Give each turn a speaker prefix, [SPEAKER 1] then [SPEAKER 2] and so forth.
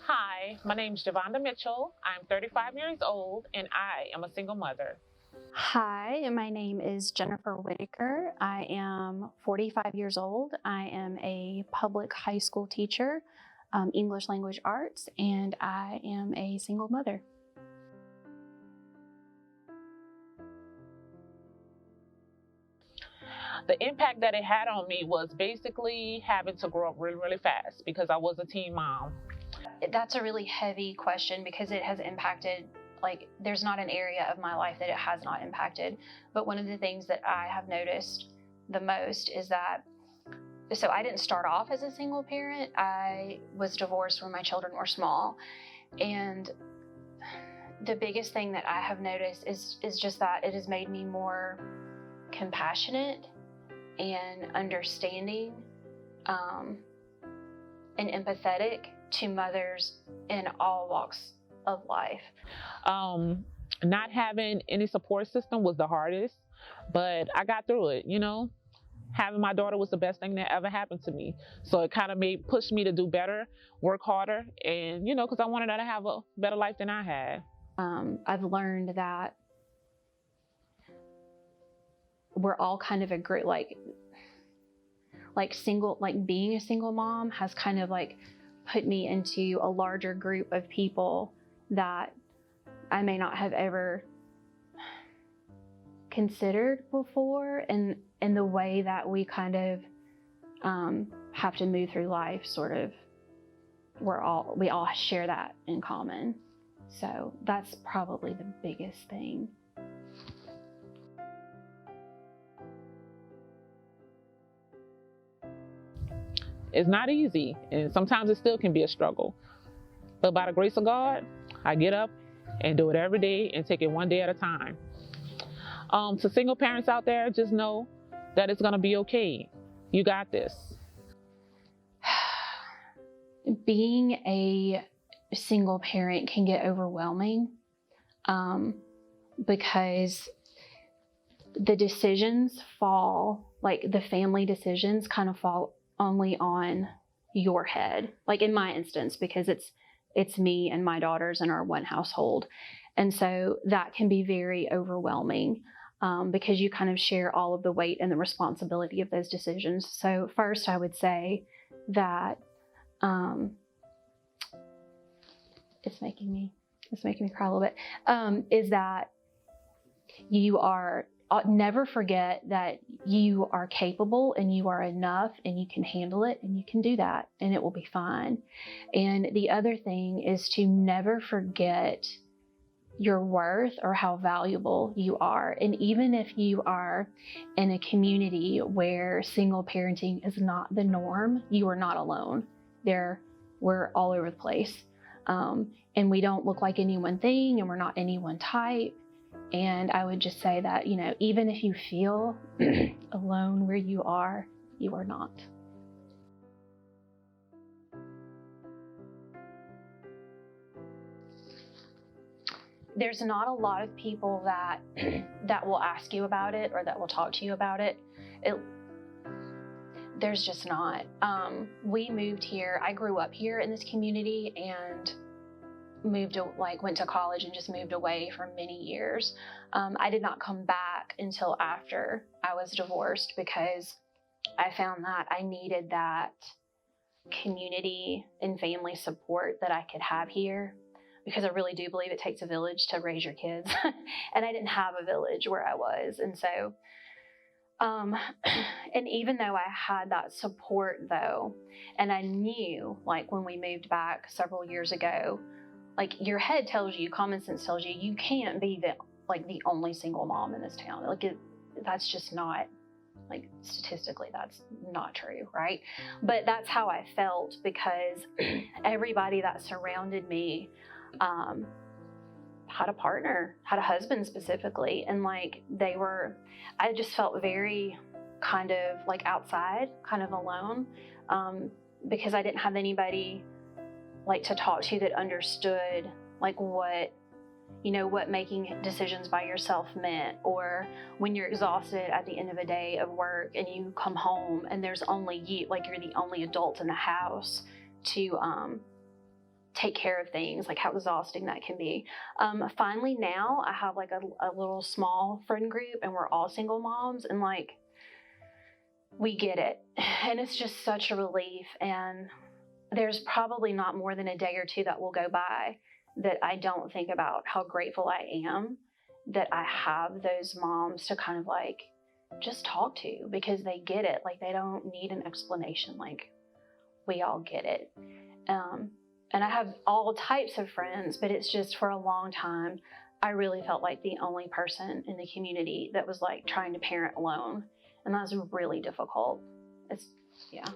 [SPEAKER 1] Hi, my name is Kurtai Mitchell. I'm 35 years old and I am a single mother.
[SPEAKER 2] Hi, my name is Jennifer Whitaker. I am 45 years old. I am a public high school teacher, English language arts, and I am a single mother.
[SPEAKER 1] The impact that it had on me was basically having to grow up really, really fast because I was a teen mom.
[SPEAKER 2] That's a really heavy question because it has impacted, there's not an area of my life that it has not impacted. But one of the things that I have noticed the most is that, so I didn't start off as a single parent. I was divorced when my children were small. And the biggest thing that I have noticed is just that it has made me more compassionate and understanding, and empathetic to mothers in all walks of life.
[SPEAKER 1] Not having any support system was the hardest, but I got through it, Having my daughter was the best thing that ever happened to me. So it kind of pushed me to do better, work harder, and, because I wanted her to have a better life than I had.
[SPEAKER 2] I've learned that we're all kind of a group, being a single mom has kind of put me into a larger group of people that I may not have ever considered before, and the way that we kind of have to move through life, sort of, we all share that in common. So that's probably the biggest thing.
[SPEAKER 1] It's not easy, and sometimes it still can be a struggle. But by the grace of God, I get up and do it every day and take it one day at a time. To single parents out there, just know that it's gonna be okay. You got this.
[SPEAKER 2] Being a single parent can get overwhelming, because the decisions fall, the family decisions kind of fall only on your head. In my instance, because it's me and my daughters in our one household. And so that can be very overwhelming, because you kind of share all of the weight and the responsibility of those decisions. So first, I would say that it's making me cry a little bit, is that you are, never forget that you are capable and you are enough and you can handle it and you can do that and it will be fine. And the other thing is to never forget your worth or how valuable you are. And even if you are in a community where single parenting is not the norm, you are not alone. We're all over the place. And we don't look like any one thing, and we're not any one type. And I would just say that, even if you feel alone where you are not. There's not a lot of people that that will ask you about it or that will talk to you about it. There's just not. We moved here. I grew up here in this community and went to college and just moved away for many years. I did not come back until after I was divorced because I found that I needed that community and family support that I could have here, because I really do believe it takes a village to raise your kids. And I didn't have a village where I was. And so, and even though I had that support though, and I knew when we moved back several years ago, your head tells you, common sense tells you, you can't be the only single mom in this town. That's just not, statistically, that's not true, right? But that's how I felt, because everybody that surrounded me had a partner, had a husband specifically, and I just felt very kind of outside, kind of alone, because I didn't have anybody to talk to that understood what making decisions by yourself meant, or when you're exhausted at the end of a day of work and you come home and there's only you, you're the only adult in the house to take care of things, like how exhausting that can be. Finally now I have like a little small friend group, and we're all single moms, and like we get it. And it's just such a relief. And there's probably not more than a day or two that will go by that I don't think about how grateful I am that I have those moms to kind of like just talk to, because they get it. Like they don't need an explanation. Like we all get it. And I have all types of friends, but it's just for a long time, I really felt like the only person in the community that was like trying to parent alone. And that was really difficult. Yeah.